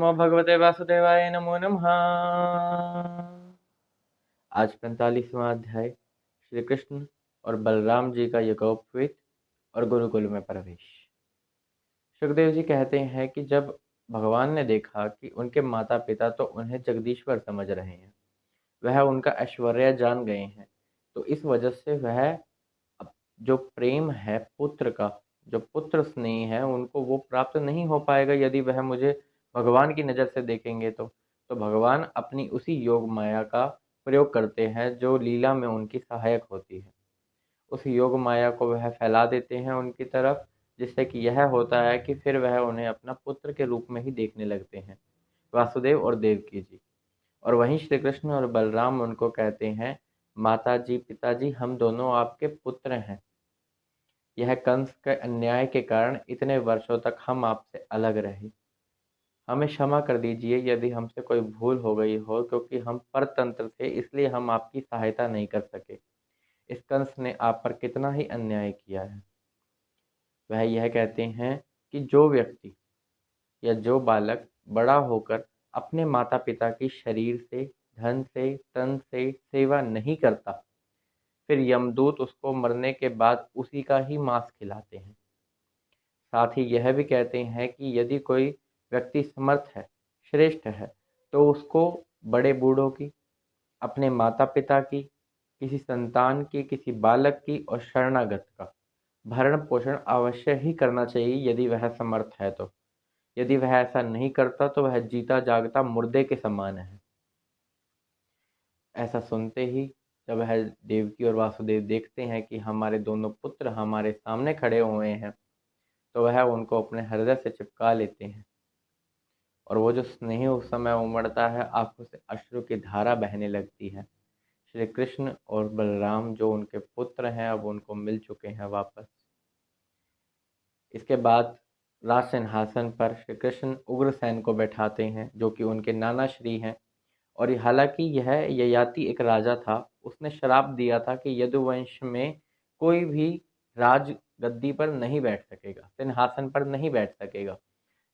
नमो भगवते वासुदेवाय नमो नमः। आज 45वां अध्याय श्री कृष्ण और बलराम जी का यज्ञोपवीत और गुरुकुल में प्रवेश। सुखदेव जी कहते हैं कि जब भगवान ने देखा कि उनके माता पिता तो उन्हें जगदीश्वर समझ रहे हैं, वह उनका ऐश्वर्य जान गए हैं, तो इस वजह से वह जो प्रेम है पुत्र का, जो पुत्र स्नेह है, उनको वो प्राप्त नहीं हो पाएगा यदि वह मुझे भगवान की नज़र से देखेंगे तो भगवान अपनी उसी योग माया का प्रयोग करते हैं जो लीला में उनकी सहायक होती है। उस योग माया को वह फैला देते हैं उनकी तरफ, जिससे कि यह होता है कि फिर वह उन्हें अपना पुत्र के रूप में ही देखने लगते हैं, वासुदेव और देवकी जी। और वहीं श्री कृष्ण और बलराम उनको कहते हैं, माता जी पिताजी हम दोनों आपके पुत्र हैं। यह कंस के अन्याय के कारण इतने वर्षों तक हम आपसे अलग रहे। हमें क्षमा कर दीजिए यदि हमसे कोई भूल हो गई हो, क्योंकि हम परतंत्र थे इसलिए हम आपकी सहायता नहीं कर सके। इस कंस ने आप पर कितना ही अन्याय किया है। वह यह कहते हैं कि जो व्यक्ति या जो बालक बड़ा होकर अपने माता पिता की शरीर से, धन से, तन से सेवा नहीं करता, फिर यमदूत उसको मरने के बाद उसी का ही मांस खिलाते हैं। साथ ही यह भी कहते हैं कि यदि कोई व्यक्ति समर्थ है, श्रेष्ठ है, तो उसको बड़े बूढ़ों की, अपने माता पिता की, किसी संतान की, किसी बालक की और शरणागत का भरण पोषण अवश्य ही करना चाहिए यदि वह समर्थ है तो। यदि वह ऐसा नहीं करता तो वह जीता जागता मुर्दे के समान है। ऐसा सुनते ही जब वह देवकी और वासुदेव देखते हैं कि हमारे दोनों पुत्र हमारे सामने खड़े हुए हैं, तो वह उनको अपने हृदय से चिपका लेते हैं और वो जो स्नेह उस समय उमड़ता है, आंखों से अश्रु की धारा बहने लगती है। श्री कृष्ण और बलराम जो उनके पुत्र हैं अब उनको मिल चुके हैं वापस। इसके बाद राज सिंहासन पर श्री कृष्ण उग्रसेन को बैठाते हैं जो कि उनके नाना श्री हैं। और हालांकि यह ययाति एक राजा था, उसने श्राप दिया था कि यदुवंश में कोई भी राज गद्दी पर नहीं बैठ सकेगा, सिंहासन पर नहीं बैठ सकेगा।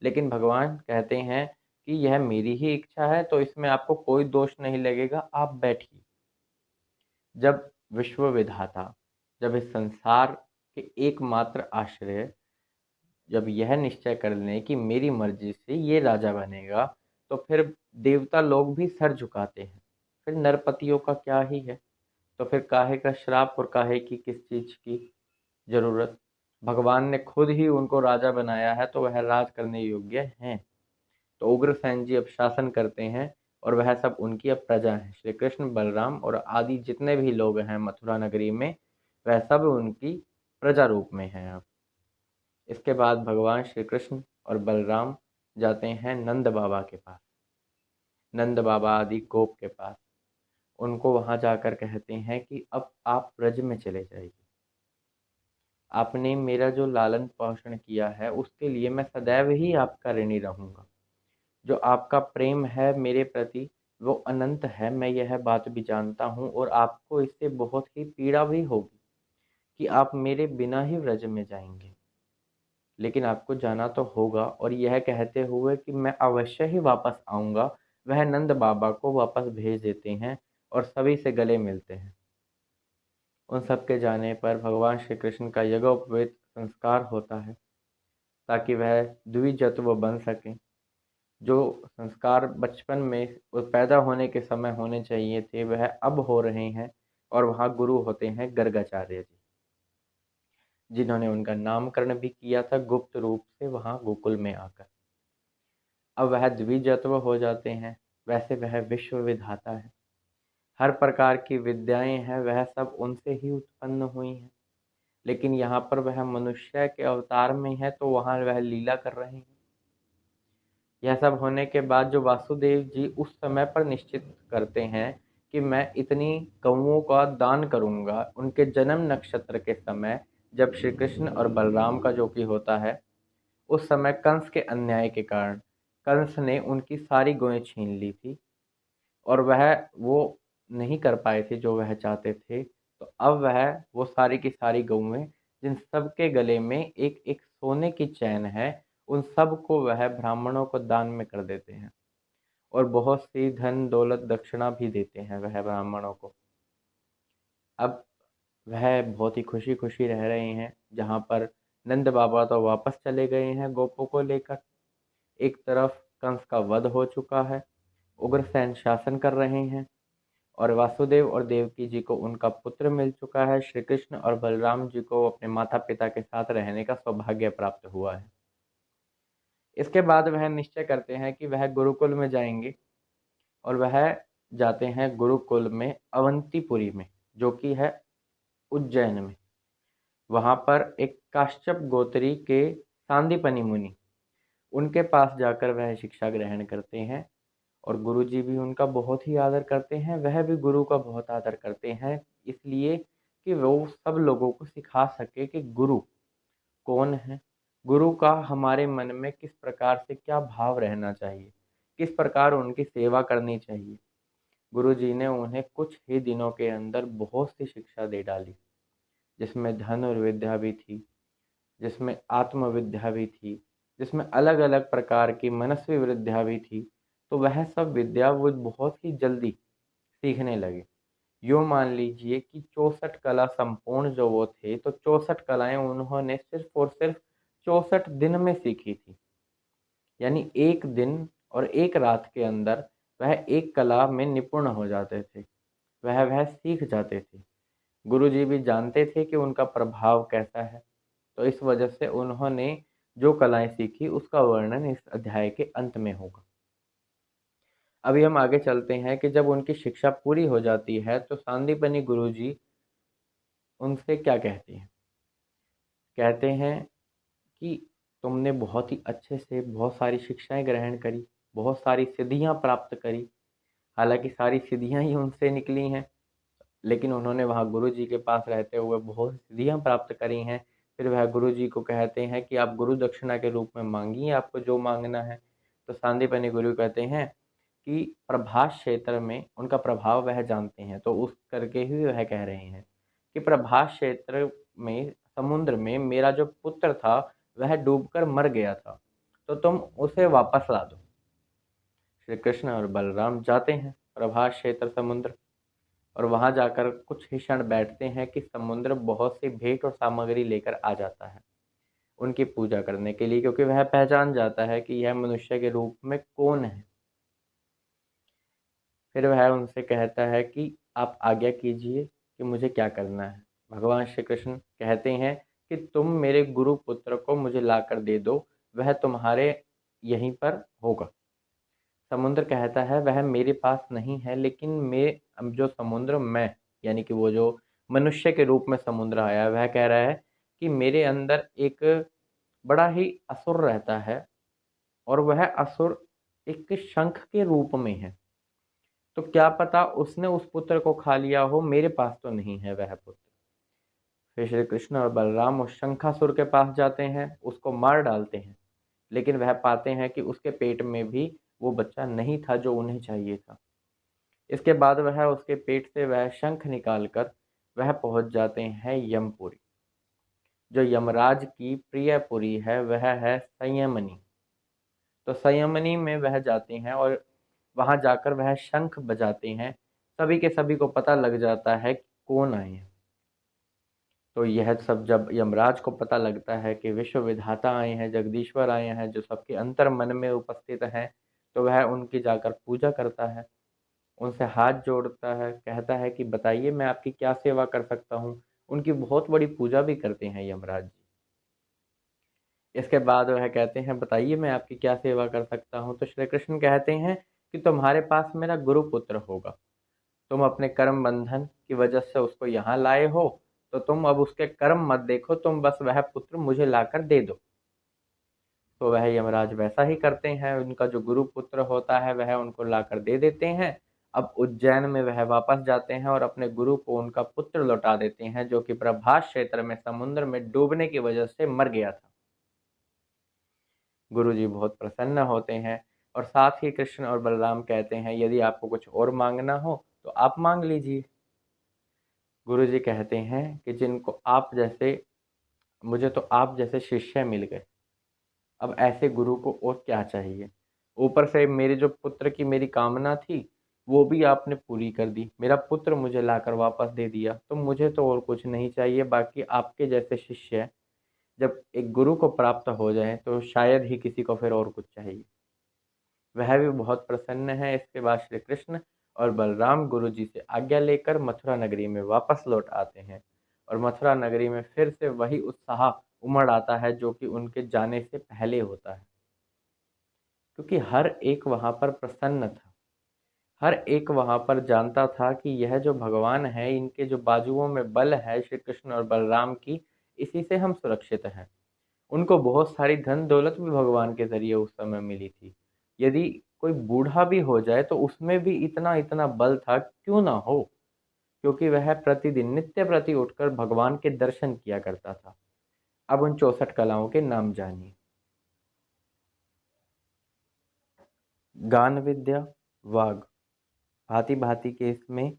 लेकिन भगवान कहते हैं कि यह मेरी ही इच्छा है, तो इसमें आपको कोई दोष नहीं लगेगा, आप बैठिए। जब विश्व विधाता, जब इस संसार के एकमात्र आश्रय जब यह निश्चय कर लें कि मेरी मर्जी से ये राजा बनेगा, तो फिर देवता लोग भी सर झुकाते हैं। फिर नरपतियों का क्या ही है। तो फिर काहे का श्राप और काहे की किस चीज की जरूरत। भगवान ने खुद ही उनको राजा बनाया है तो वह राज करने योग्य हैं। तो उग्रसेन जी अब शासन करते हैं और वह सब उनकी अब प्रजा है। श्री कृष्ण बलराम और आदि जितने भी लोग हैं मथुरा नगरी में, वह सब उनकी प्रजा रूप में हैं अब। इसके बाद भगवान श्री कृष्ण और बलराम जाते हैं नंद बाबा के पास, नंद बाबा आदि गोप के पास। उनको वहां जाकर कहते हैं कि अब आप ब्रज में चले जाइए। आपने मेरा जो लालन पोषण किया है उसके लिए मैं सदैव ही आपका ऋणी रहूंगा। जो आपका प्रेम है मेरे प्रति वो अनंत है, मैं यह बात भी जानता हूँ और आपको इससे बहुत ही पीड़ा भी होगी कि आप मेरे बिना ही व्रज में जाएंगे। लेकिन आपको जाना तो होगा। और यह कहते हुए कि मैं अवश्य ही वापस आऊँगा, वह नंद बाबा को वापस भेज देते हैं और सभी से गले मिलते हैं। उन सब के जाने पर भगवान श्री कृष्ण का यज्ञोपवीत संस्कार होता है ताकि वह द्विजत्व बन सकें। जो संस्कार बचपन में पैदा होने के समय होने चाहिए थे वह अब हो रहे हैं। और वहाँ गुरु होते हैं गर्गाचार्य जी, जिन्होंने उनका नामकरण भी किया था गुप्त रूप से वहाँ गोकुल में आकर। अब वह द्विजत्व हो जाते हैं। वैसे वह विश्व विधाता है, हर प्रकार की विद्याएं हैं वह सब उनसे ही उत्पन्न हुई हैं। लेकिन यहाँ पर वह मनुष्य के अवतार में है तो वहाँ वह लीला कर रहे हैं। यह सब होने के बाद जो वासुदेव जी उस समय पर निश्चित करते हैं कि मैं इतनी गौओं का दान करूंगा, उनके जन्म नक्षत्र के समय जब श्री कृष्ण और बलराम का जो कि होता है, उस समय कंस के अन्याय के कारण कंस ने उनकी सारी गौएं छीन ली थी और वह वो नहीं कर पाए थे जो वह चाहते थे। तो अब वह वो सारी की सारी गौएं जिन सब के गले में एक एक सोने की चैन है, उन सब को वह ब्राह्मणों को दान में कर देते हैं और बहुत सी धन दौलत दक्षिणा भी देते हैं वह ब्राह्मणों को। अब वह बहुत ही खुशी खुशी रह रहे हैं, जहाँ पर नंद बाबा तो वापस चले गए हैं गोपों को लेकर। एक तरफ कंस का वध हो चुका है, उग्रसेन शासन कर रहे हैं और वासुदेव और देवकी जी को उनका पुत्र मिल चुका है। श्री कृष्ण और बलराम जी को अपने माता पिता के साथ रहने का सौभाग्य प्राप्त हुआ है। इसके बाद वह निश्चय करते हैं कि वह गुरुकुल में जाएंगे और वह जाते हैं गुरुकुल में अवंतीपुरी में, जो कि है उज्जैन में। वहाँ पर एक काश्यप गोत्री के सांदीपनि मुनि, उनके पास जाकर वह शिक्षा ग्रहण करते हैं और गुरुजी भी उनका बहुत ही आदर करते हैं। वह भी गुरु का बहुत आदर करते हैं, इसलिए कि वो सब लोगों को सिखा सके कि गुरु कौन है, गुरु का हमारे मन में किस प्रकार से क्या भाव रहना चाहिए, किस प्रकार उनकी सेवा करनी चाहिए। गुरुजी ने उन्हें कुछ ही दिनों के अंदर बहुत सी शिक्षा दे डाली, जिसमें धन और विद्या भी थी, जिसमें आत्मविद्या भी थी, जिसमें अलग अलग प्रकार की मनस्वी विद्या भी थी। तो वह सब विद्या वो बहुत ही जल्दी सीखने लगे। यूँ मान लीजिए कि 64 कला संपूर्ण जो वो थे, तो 64 कलाएं उन्होंने सिर्फ और सिर्फ 64 दिन में सीखी थी। यानी एक दिन और एक रात के अंदर वह एक कला में निपुण हो जाते थे, वह सीख जाते थे। गुरुजी भी जानते थे कि उनका प्रभाव कैसा है, तो इस वजह से उन्होंने जो कलाएं सीखी उसका वर्णन इस अध्याय के अंत में होगा। अभी हम आगे चलते हैं कि जब उनकी शिक्षा पूरी हो जाती है तो सांदीपनि गुरुजी उनसे क्या कहते हैं। कहते हैं कि तुमने बहुत ही अच्छे से बहुत सारी शिक्षाएं ग्रहण करी, बहुत सारी सिद्धियां प्राप्त करी। हालांकि सारी सिद्धियां ही उनसे निकली हैं, लेकिन उन्होंने वहाँ गुरुजी के पास रहते हुए बहुत सिद्धियां प्राप्त करी हैं। फिर वह गुरुजी को कहते हैं कि आप गुरु दक्षिणा के रूप में मांगिए, आपको जो मांगना है। तो सांदीपनि गुरु कहते हैं कि प्रभास क्षेत्र में उनका प्रभाव वह जानते हैं, तो उस करके ही वह कह रहे हैं कि प्रभास क्षेत्र में समुद्र में मेरा जो पुत्र था वह डूबकर मर गया था, तो तुम उसे वापस ला दो। श्री कृष्ण और बलराम जाते हैं प्रभास क्षेत्र समुद्र और वहां जाकर कुछ ही क्षण बैठते हैं कि समुद्र बहुत सी भेंट और सामग्री लेकर आ जाता है उनकी पूजा करने के लिए, क्योंकि वह पहचान जाता है कि यह मनुष्य के रूप में कौन है। फिर वह उनसे कहता है कि आप आज्ञा कीजिए कि मुझे क्या करना है। भगवान श्री कृष्ण कहते हैं कि तुम मेरे गुरु पुत्र को मुझे लाकर दे दो, वह तुम्हारे यहीं पर होगा। समुद्र कहता है वह मेरे पास नहीं है, लेकिन मैं जो समुद्र मैं यानी कि वो जो मनुष्य के रूप में समुद्र आया, वह कह रहा है कि मेरे अंदर एक बड़ा ही असुर रहता है और वह असुर एक शंख के रूप में है। तो क्या पता उसने उस पुत्र को खा लिया हो, मेरे पास तो नहीं है वह पुत्र। फिर श्री कृष्ण और बलराम उस शंखासुर के पास जाते हैं, उसको मार डालते हैं, लेकिन वह पाते हैं कि उसके पेट में भी वो बच्चा नहीं था जो उन्हें चाहिए था। इसके बाद वह उसके पेट से वह शंख निकालकर वह पहुंच जाते हैं यमपुरी। जो यमराज की प्रियपुरी है वह है संयमनी। तो संयमनी में वह जाते हैं और वहां जाकर वह शंख बजाते हैं। सभी के सभी को पता लग जाता है कि कौन आए हैं। तो यह सब जब यमराज को पता लगता है कि विश्व विधाता आए हैं, जगदीश्वर आए हैं, जो सबके अंतर मन में उपस्थित हैं, तो वह उनकी जाकर पूजा करता है, उनसे हाथ जोड़ता है, कहता है कि बताइए मैं आपकी क्या सेवा कर सकता हूँ। उनकी बहुत बड़ी पूजा भी करते हैं यमराज जी। इसके बाद वह कहते हैं बताइए मैं आपकी क्या सेवा कर सकता हूँ। तो श्री कृष्ण कहते हैं कि तुम्हारे पास मेरा गुरु पुत्र होगा, तुम अपने कर्म बंधन की वजह से उसको यहाँ लाए हो, तो तुम अब उसके कर्म मत देखो, तुम बस वह पुत्र मुझे लाकर दे दो। तो वह यमराज वैसा ही करते हैं, उनका जो गुरु पुत्र होता है वह उनको लाकर दे देते हैं। अब उज्जैन में वह वापस जाते हैं और अपने गुरु को उनका पुत्र लौटा देते हैं, जो कि प्रभास क्षेत्र में समुद्र में डूबने की वजह से मर गया था। गुरु जी बहुत प्रसन्न होते हैं और साथ ही कृष्ण और बलराम कहते हैं यदि आपको कुछ और मांगना हो तो आप मांग लीजिए। गुरु जी कहते हैं कि जिनको आप जैसे मुझे तो आप जैसे शिष्य मिल गए, अब ऐसे गुरु को और क्या चाहिए। ऊपर से मेरे जो पुत्र की मेरी कामना थी, वो भी आपने पूरी कर दी। मेरा पुत्र मुझे लाकर वापस दे दिया, तो मुझे तो और कुछ नहीं चाहिए। बाकी आपके जैसे शिष्य जब एक गुरु को प्राप्त हो जाए, तो शायद ही किसी को फिर और कुछ चाहिए। वह भी बहुत प्रसन्न है। इसके बाद श्री कृष्ण और बलराम गुरु जी से आज्ञा लेकर मथुरा नगरी में वापस लौट आते हैं, और मथुरा नगरी में फिर से वही उत्साह उमड़ आता है जो कि उनके जाने से पहले होता है, क्योंकि हर एक वहां पर प्रसन्न था। हर एक वहां पर जानता था कि यह जो भगवान है, इनके जो बाजुओं में बल है श्री कृष्ण और बलराम की, इसी से हम सुरक्षित हैं। उनको बहुत सारी धन दौलत भी भगवान के ज़रिए उस समय मिली थी। यदि कोई बूढ़ा भी हो जाए तो उसमें भी इतना इतना बल था, क्यों ना हो, क्योंकि वह प्रतिदिन नित्य प्रति उठकर भगवान के दर्शन किया करता था। अब उन 64 कलाओं के नाम जानिए। गान विद्या, वाग, भांति भांति के इसमें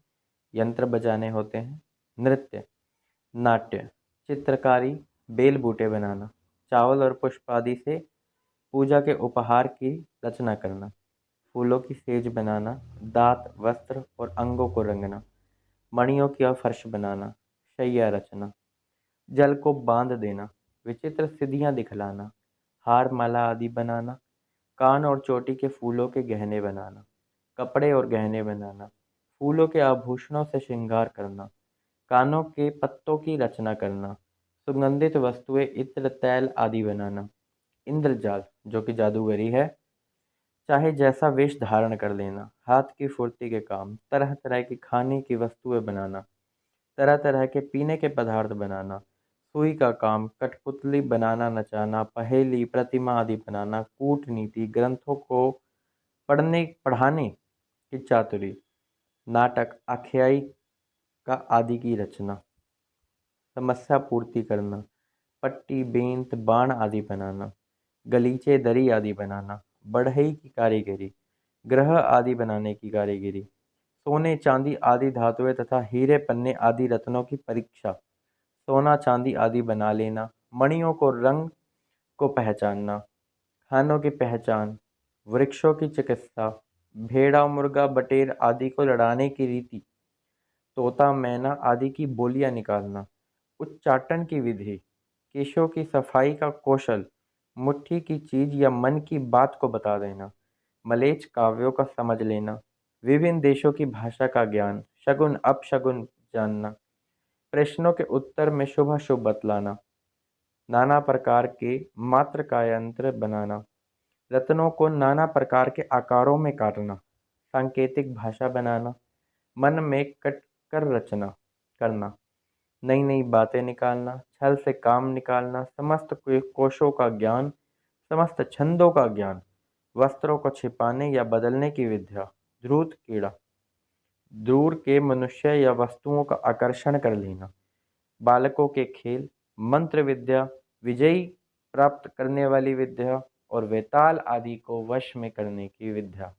यंत्र बजाने होते हैं। नृत्य, नाट्य, चित्रकारी, बेल बूटे बनाना, चावल और पुष्प आदि से पूजा के उपहार की रचना करना, फूलों की सेज बनाना, दांत, वस्त्र और अंगों को रंगना, मणियों की फर्श बनाना, शैया रचना, जल को बांध देना, विचित्र सिद्धियां दिखलाना, हार माला आदि बनाना, कान और चोटी के फूलों के गहने बनाना, कपड़े और गहने बनाना, फूलों के आभूषणों से श्रृंगार करना, कानों के पत्तों की रचना करना, सुगंधित वस्तुएं, इत्र, तैल आदि बनाना, इंद्रजाल जो कि जादूगरी है, चाहे जैसा वेश धारण कर लेना, हाथ की फुर्ती के काम, तरह तरह की खाने की वस्तुएं बनाना, तरह तरह के पीने के पदार्थ बनाना, सुई का काम, कठपुतली बनाना, नचाना, पहेली, प्रतिमा आदि बनाना, कूटनीति, ग्रंथों को पढ़ाने की चातुरी, नाटक, आख्यायिका आदि की रचना, समस्या पूर्ति करना, पट्टी, बेंत, बाण आदि बनाना, गलीचे, दरी आदि बनाना, बढ़ई की कारीगरी, ग्रह आदि बनाने की कारीगरी, सोने चांदी आदि धातुएं तथा हीरे पन्ने आदि रत्नों की परीक्षा, सोना चांदी आदि बना लेना, मणियों को रंग को पहचानना, खानों की पहचान, वृक्षों की चिकित्सा, भेड़ा, मुर्गा, बटेर आदि को लड़ाने की रीति, तोता, मैना आदि की बोलियां निकालना, उच्चाटन की विधि, केशों की सफाई का कौशल, मुट्ठी की चीज या मन की बात को बता देना, मलेच्छ काव्यों का समझ लेना, विभिन्न देशों की भाषा का ज्ञान, शगुन अपशगुन जानना, प्रश्नों के उत्तर में शुभ अशुभ बतलाना, नाना प्रकार के मात्र का यंत्र बनाना, रत्नों को नाना प्रकार के आकारों में काटना, सांकेतिक भाषा बनाना, मन में कटकर रचना करना, नई नई बातें निकालना, छल से काम निकालना, समस्त कोशों का ज्ञान, समस्त छंदों का ज्ञान, वस्त्रों को छिपाने या बदलने की विद्या, ध्रुत कीड़ा, दूर के मनुष्य या वस्तुओं का आकर्षण कर लेना, बालकों के खेल, मंत्र विद्या, विजयी प्राप्त करने वाली विद्या और वेताल आदि को वश में करने की विद्या।